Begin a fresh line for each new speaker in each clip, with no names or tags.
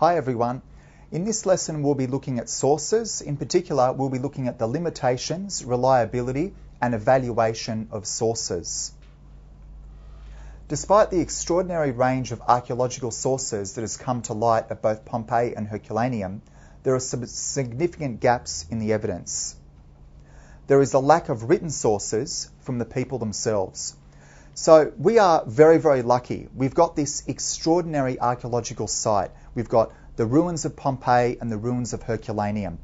Hi everyone. In this lesson we'll be looking at sources. In particular, we'll be looking at the limitations, reliability and evaluation of sources. Despite the extraordinary range of archaeological sources that has come to light at both Pompeii and Herculaneum, there are some significant gaps in the evidence. There is a lack of written sources from the people themselves. So we are very, very lucky. We've got this extraordinary archaeological site. We've got the ruins of Pompeii and the ruins of Herculaneum.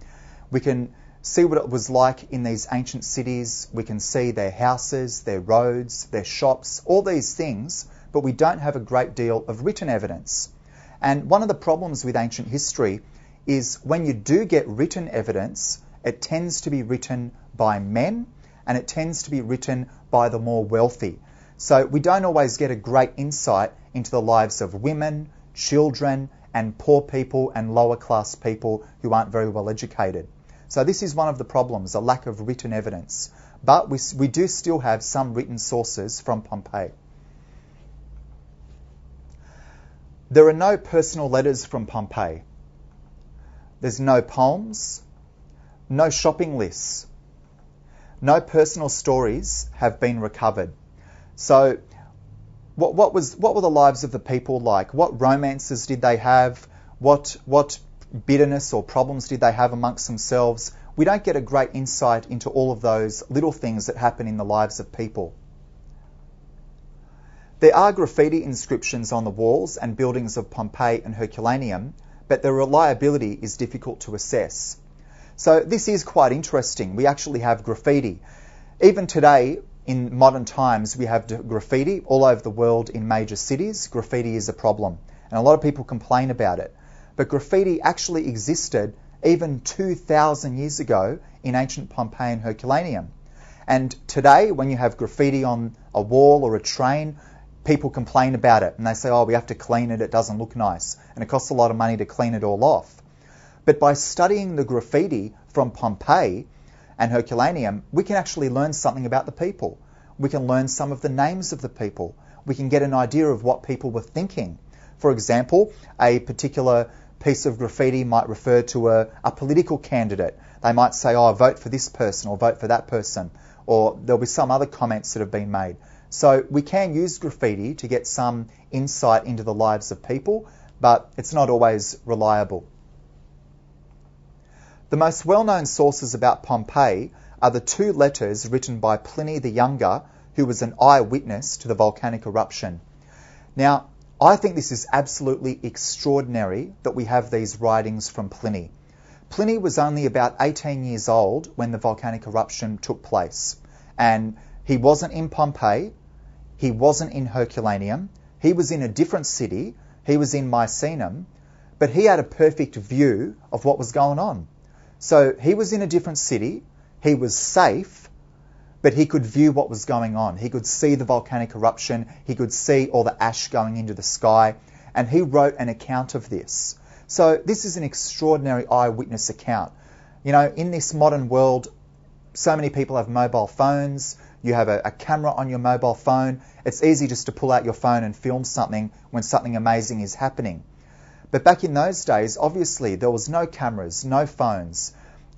We can see what it was like in these ancient cities. We can see their houses, their roads, their shops, all these things, but we don't have a great deal of written evidence. And one of the problems with ancient history is when you do get written evidence, it tends to be written by men and it tends to be written by the more wealthy. So we don't always get a great insight into the lives of women, children, and poor people and lower class people who aren't very well educated. So this is one of the problems, a lack of written evidence. But we do still have some written sources from Pompeii. There are no personal letters from Pompeii. There's no poems, no shopping lists. No personal stories have been recovered. So what were the lives of the people like? What romances did they have? What bitterness or problems did they have amongst themselves? We don't get a great insight into all of those little things that happen in the lives of people. There are graffiti inscriptions on the walls and buildings of Pompeii and Herculaneum, but their reliability is difficult to assess. So this is quite interesting. We actually have graffiti. Even today, in modern times, we have graffiti all over the world in major cities. Graffiti is a problem, and a lot of people complain about it. But graffiti actually existed even 2,000 years ago in ancient Pompeii and Herculaneum. And today, when you have graffiti on a wall or a train, people complain about it, and they say, oh, we have to clean it, it doesn't look nice, and it costs a lot of money to clean it all off. But by studying the graffiti from Pompeii and Herculaneum, we can actually learn something about the people. We can learn some of the names of the people. We can get an idea of what people were thinking. For example, a particular piece of graffiti might refer to a political candidate. They might say, oh, vote for this person or vote for that person. Or there'll be some other comments that have been made. So we can use graffiti to get some insight into the lives of people, but it's not always reliable. The most well-known sources about Pompeii are the two letters written by Pliny the Younger, who was an eyewitness to the volcanic eruption. Now, I think this is absolutely extraordinary that we have these writings from Pliny. Pliny was only about 18 years old when the volcanic eruption took place. And he wasn't in Pompeii, he wasn't in Herculaneum, he was in a different city, he was in Misenum, but he had a perfect view of what was going on. So he was in a different city, he was safe, but he could view what was going on. He could see the volcanic eruption, he could see all the ash going into the sky, and he wrote an account of this. So this is an extraordinary eyewitness account. You know, in this modern world, so many people have mobile phones, you have a camera on your mobile phone, it's easy just to pull out your phone and film something when something amazing is happening. But back in those days, obviously, there was no cameras, no phones.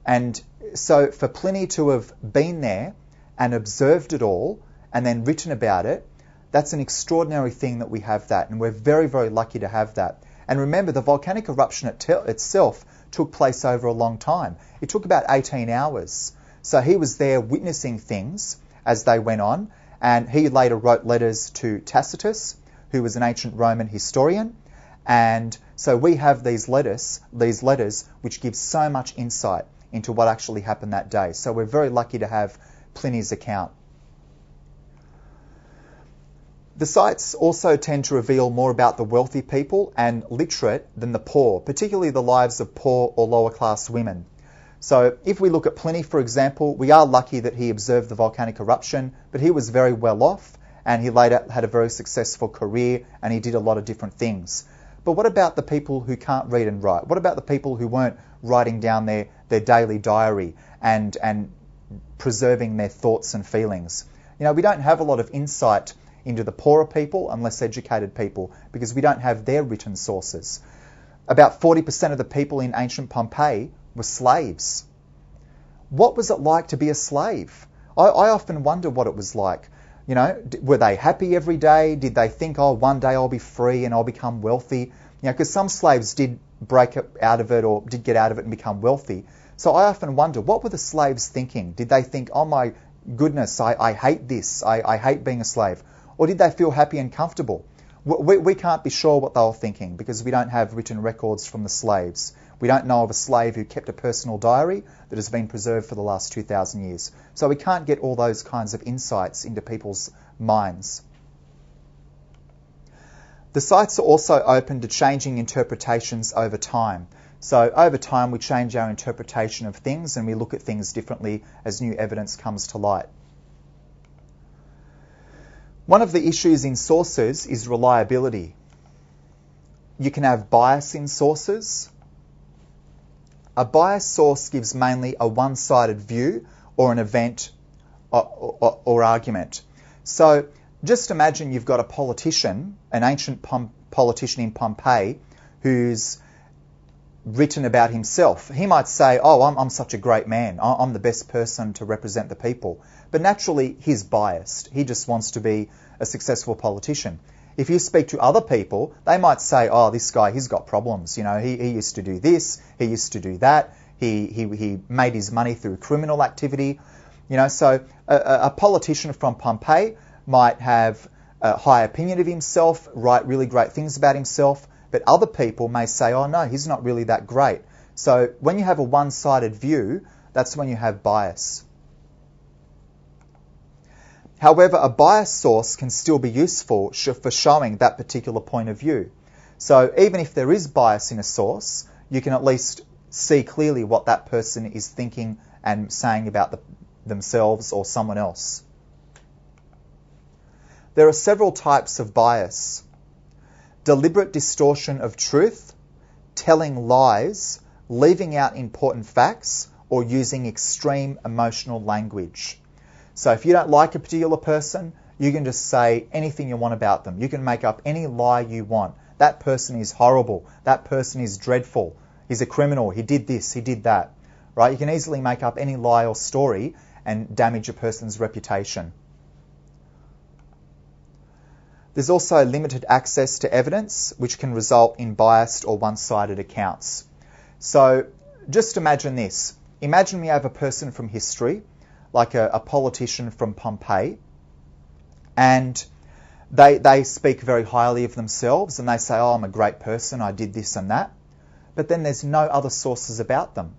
And so for Pliny to have been there and observed it all and then written about it, that's an extraordinary thing that we have that. And we're very, very lucky to have that. And remember, the volcanic eruption itself took place over a long time. It took about 18 hours. So he was there witnessing things as they went on. And he later wrote letters to Tacitus, who was an ancient Roman historian. And so we have these letters which give so much insight into what actually happened that day. So we're very lucky to have Pliny's account. The sites also tend to reveal more about the wealthy people and literate than the poor, particularly the lives of poor or lower class women. So if we look at Pliny, for example, we are lucky that he observed the volcanic eruption, but he was very well off and he later had a very successful career and he did a lot of different things. But what about the people who can't read and write? What about the people who weren't writing down their daily diary and preserving their thoughts and feelings? You know, we don't have a lot of insight into the poorer people and less educated people because we don't have their written sources. about 40% of the people in ancient Pompeii were slaves. What was it like to be a slave? I often wonder what it was like. You know, were they happy every day? Did they think, oh, one day I'll be free and I'll become wealthy? You know, because some slaves did break out of it or did get out of it and become wealthy. So I often wonder, what were the slaves thinking? Did they think, oh my goodness, I hate this, I hate being a slave? Or did they feel happy and comfortable? We can't be sure what they were thinking because we don't have written records from the slaves. We don't know of a slave who kept a personal diary that has been preserved for the last 2,000 years. So we can't get all those kinds of insights into people's minds. The sites are also open to changing interpretations over time. So over time we change our interpretation of things and we look at things differently as new evidence comes to light. One of the issues in sources is reliability. You can have bias in sources. A biased source gives mainly a one-sided view or an event or argument. So just imagine you've got a politician, an ancient politician in Pompeii, who's written about himself. He might say, oh, I'm such a great man. I'm the best person to represent the people. But naturally, he's biased. He just wants to be a successful politician. If you speak to other people, they might say, oh, this guy, he's got problems. You know, he used to do this, he used to do that. He made his money through criminal activity. You know, so a politician from Pompeii might have a high opinion of himself, write really great things about himself, but other people may say, oh no, he's not really that great. So when you have a one-sided view, that's when you have bias. However, a biased source can still be useful for showing that particular point of view. So even if there is bias in a source, you can at least see clearly what that person is thinking and saying about themselves or someone else. There are several types of bias. Deliberate distortion of truth, telling lies, leaving out important facts, or using extreme emotional language. So if you don't like a particular person, you can just say anything you want about them. You can make up any lie you want. That person is horrible. That person is dreadful. He's a criminal. He did this. He did that. Right? You can easily make up any lie or story and damage a person's reputation. There's also limited access to evidence, which can result in biased or one-sided accounts. So just imagine this. Imagine we have a person from history, like a politician from Pompeii, and they speak very highly of themselves and they say, oh, I'm a great person, I did this and that. But then there's no other sources about them.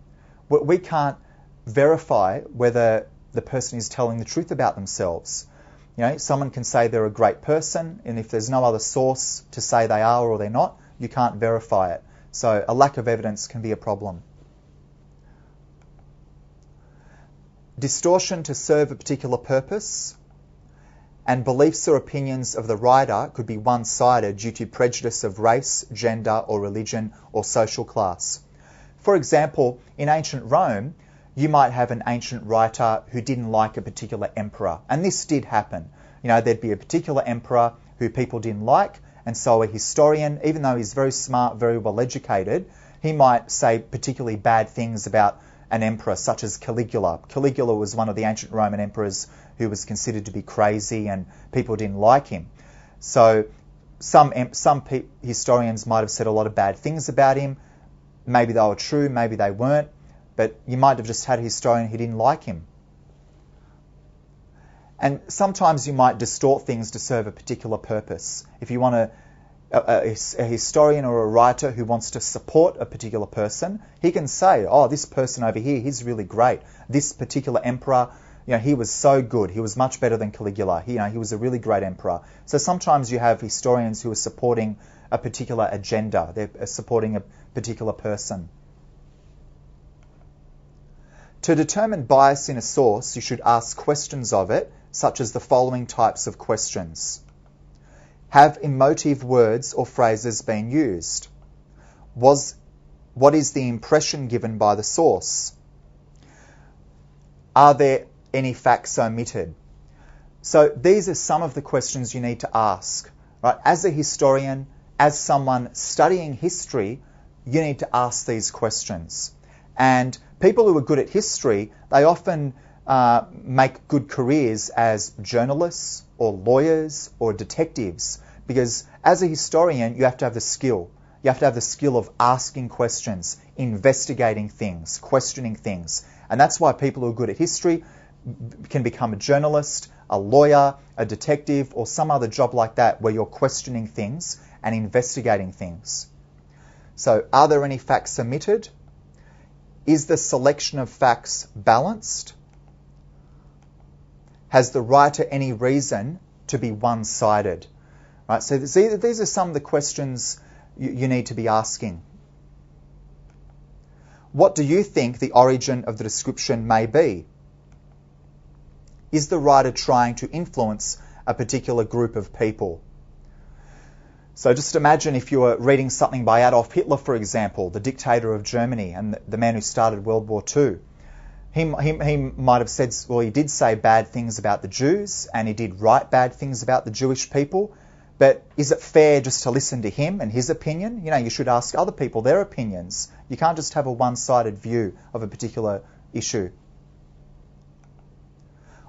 We can't verify whether the person is telling the truth about themselves. You know, someone can say they're a great person, and if there's no other source to say they are or they're not, you can't verify it. So a lack of evidence can be a problem. Distortion to serve a particular purpose, and beliefs or opinions of the writer could be one-sided due to prejudice of race, gender or religion or social class. For example, in ancient Rome, you might have an ancient writer who didn't like a particular emperor, and this did happen. You know, there'd be a particular emperor who people didn't like, and so a historian, even though he's very smart, very well educated, he might say particularly bad things about an emperor such as Caligula. Caligula was one of the ancient Roman emperors who was considered to be crazy and people didn't like him. So some historians might have said a lot of bad things about him. Maybe they were true, maybe they weren't, but you might have just had a historian who didn't like him. And sometimes you might distort things to serve a particular purpose. If you want a historian or a writer who wants to support a particular person, he can say, oh, this person over here, he's really great. This particular emperor, you know, he was so good. He was much better than Caligula. He was a really great emperor. So sometimes you have historians who are supporting a particular agenda. They're supporting a particular person. To determine bias in a source, you should ask questions of it, such as the following types of questions. Have emotive words or phrases been used? What is the impression given by the source? Are there any facts omitted? So these are some of the questions you need to ask. Right? As a historian, as someone studying history, you need to ask these questions. And people who are good at history, they often make good careers as journalists or lawyers or detectives, because as a historian, you have to have the skill. You have to have the skill of asking questions, investigating things, questioning things. And that's why people who are good at history can become a journalist, a lawyer, a detective, or some other job like that where you're questioning things and investigating things. So, are there any facts omitted? Is the selection of facts balanced? Has the writer any reason to be one-sided? Right, so these are some of the questions you need to be asking. What do you think the origin of the description may be? Is the writer trying to influence a particular group of people? So just imagine if you were reading something by Adolf Hitler, for example, the dictator of Germany and the man who started World War II. He might have said, well, he did say bad things about the Jews and he did write bad things about the Jewish people. But is it fair just to listen to him and his opinion? You know, you should ask other people their opinions. You can't just have a one-sided view of a particular issue.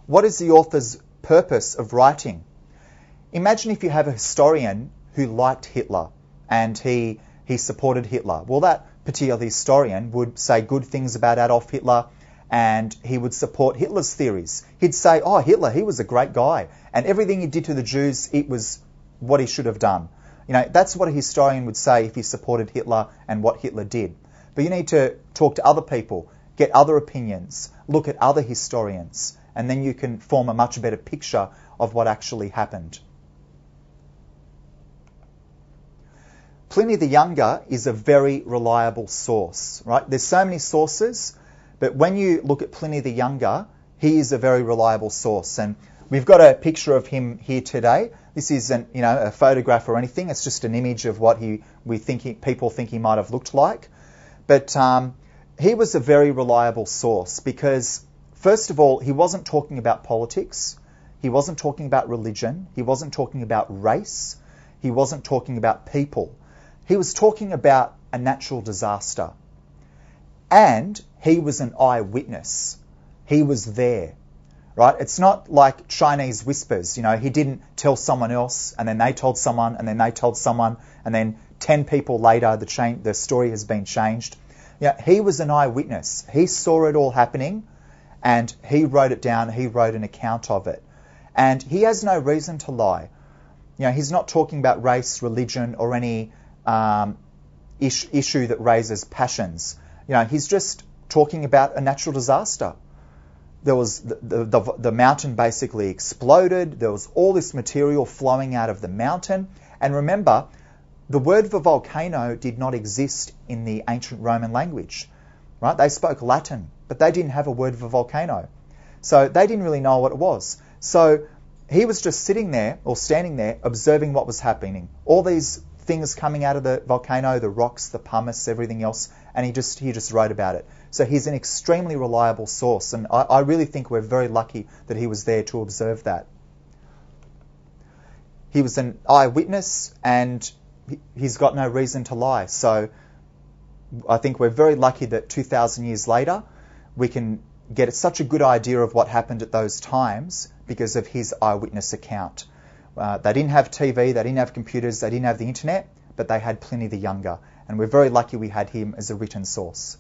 What is the author's purpose of writing? Imagine if you have a historian who liked Hitler and he supported Hitler. Well, that particular historian would say good things about Adolf Hitler and he would support Hitler's theories. He'd say, oh, Hitler, he was a great guy and everything he did to the Jews, it was what he should have done. You know, that's what a historian would say if he supported Hitler and what Hitler did. But you need to talk to other people, get other opinions, look at other historians, and then you can form a much better picture of what actually happened. Pliny the Younger is a very reliable source, right? There's so many sources, but when you look at Pliny the Younger, he is a very reliable source. And we've got a picture of him here today. This isn't, a photograph or anything. It's just an image of what people think he might have looked like. But he was a very reliable source because, first of all, he wasn't talking about politics. He wasn't talking about religion. He wasn't talking about race. He wasn't talking about people. He was talking about a natural disaster. And he was an eyewitness. He was there. Right? It's not like Chinese whispers. He didn't tell someone else and then they told someone and then they told someone and then 10 people later the story has been changed. He was an eyewitness. He saw it all happening and he wrote it down. He wrote an account of it. And he has no reason to lie. He's not talking about race, religion or any issue that raises passions. He's just talking about a natural disaster. There was the mountain basically exploded. There was all this material flowing out of the mountain. And remember, the word for volcano did not exist in the ancient Roman language. Right? They spoke Latin, but they didn't have a word for volcano. So they didn't really know what it was. So he was just sitting there or standing there observing what was happening. All these things coming out of the volcano, the rocks, the pumice, everything else, and he just wrote about it. So he's an extremely reliable source, and I really think we're very lucky that he was there to observe that. He was an eyewitness, and he's got no reason to lie. So I think we're very lucky that 2,000 years later, we can get such a good idea of what happened at those times because of his eyewitness account. They didn't have TV, they didn't have computers, they didn't have the internet, but they had Pliny the Younger. And we're very lucky we had him as a written source.